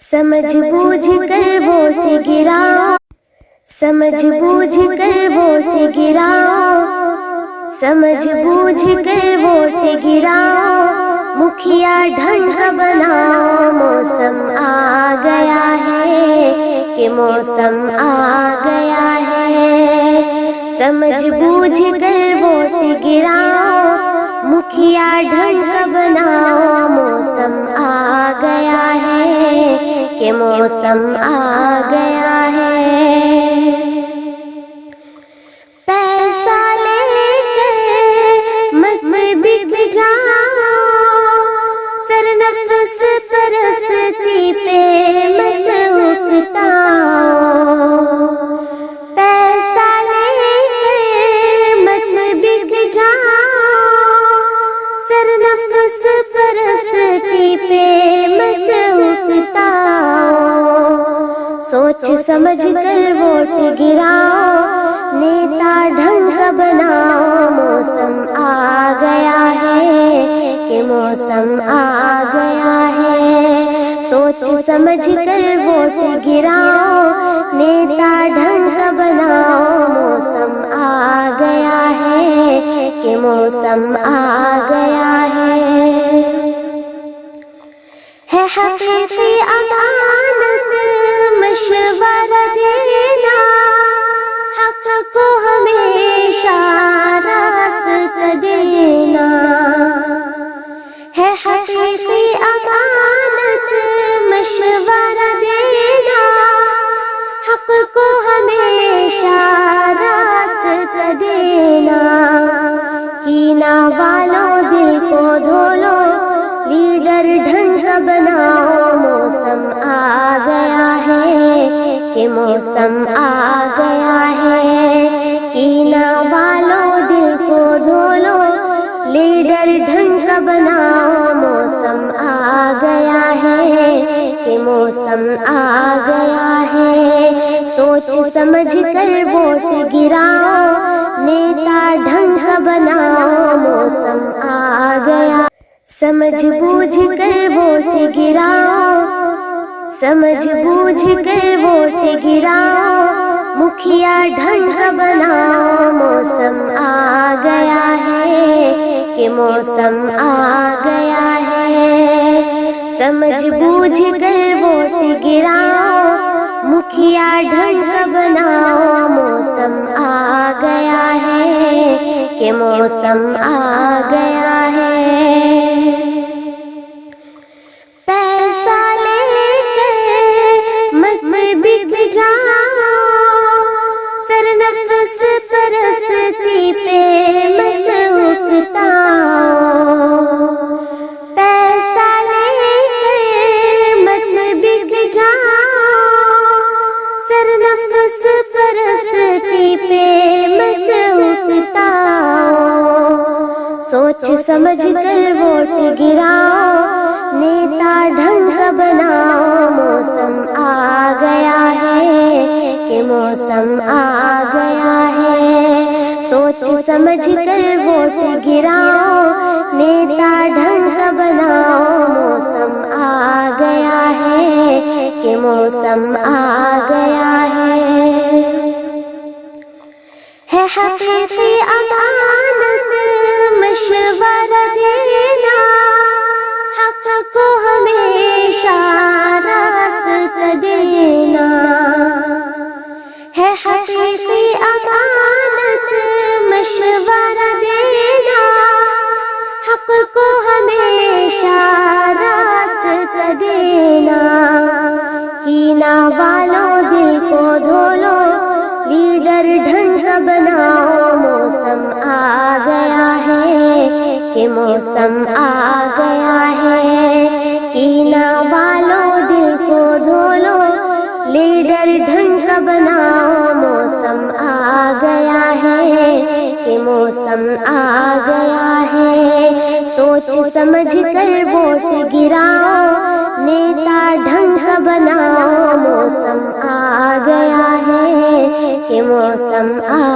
سمجھ بوجھ کر ووٹ گراؤ، سمجھ بوجھ کر ووٹ گراؤ، سمجھ بوجھ کر ووٹ گراؤ، مکھیا ڈھنگ کا بناؤ، موسم آ گیا ہے کہ موسم آ گیا ہے، سمجھ بوجھ کر ووٹ گراؤ، مکھیا ڈھنگ کا بناؤ، موسم آ گیا ہے کہ موسم آ گیا ہے، پیسہ لے کر مت بک جاؤ، سر نفس پرستی پہ مت اکتاؤ، پیسہ لے کر مت بک جاؤ، سر نفس پرستی پہ مت اکتاؤ، سوچ سمجھ کر ووٹ گراؤ، نیتا ڈھنگ کا بناؤ، موسم آ گیا ہے کہ موسم آ گیا ہے، سوچ سمجھ کر ووٹ گراؤ، نیتا ڈھنگ کا بناؤ، موسم آ گیا ہے کہ موسم آ گیا ہے حقیقی امانت مشورہ دینا، حق کو ہمیشہ راست دینا، ہے حقیقی امانت مشورہ دینا، حق کو ہمیشہ راست دینا، کینہ والوں دل کو دھو لو، لیڈر ڈھنگ کا بناؤ، موسم آ گیا ہے کہ موسم آ گیا ہے، کینہ والوں دل کو دھو لو، لیڈر ڈھنگ کا بناؤ، موسم آ گیا ہے کہ موسم آ گیا ہے، سوچ سمجھ کر ووٹ گراؤ، نیتا ڈھنگ کا بناؤ، موسم آ گیا، سمجھ بوجھ کر ووٹ گراؤ، سمجھ بوجھ کر ووٹ گراؤ، مکھیا ڈھنگ کا بناؤ، موسم آ گیا ہے کہ موسم آ گیا ہے، سمجھ بوجھ کر ووٹ گراؤ، مکھیا ڈھنگ کا بناؤ، موسم آ گیا ہے کہ موسم آ گیا ہے، پیسہ لے کر مت بک جاؤ، سر نفس پرستی پہ مت اکتاؤ، پیسہ لے کر مت بک جاؤ، سر نفس پرستی پہ مت اکتاؤ، سوچ سمجھ کر ووٹ گراؤ، نیتا ڈھنگ کا بناؤ، موسم آ گیا ہے کہ موسم آ گیا ہے، سوچ سمجھ کر ووٹ گراؤ، نیتا ڈھنگ کا بناؤ، موسم آ گیا ہے کہ موسم آ گیا ہے حقیقی امانت مشورہ دینا، حق کو ہمیشہ راست دینا، ہے حقیقی امانت مشورہ دینا، حق کو ہمیشہ راست دینا، کینہ والوں دل کو دھو لو، لیڈر ڈھنگ کا بناؤ، موسم آ گیا ہے کہ موسم آ گیا ہے، کینہ والوں دل کو دھو لو، لیڈر ڈھنگ کا بناؤ، موسم آ گیا ہے کہ موسم آ گیا ہے، سوچ سمجھ کر ووٹ گراؤ، نیتا ڈھنگ کا بناؤ، موسم آ گیا ہے کہ موسم آ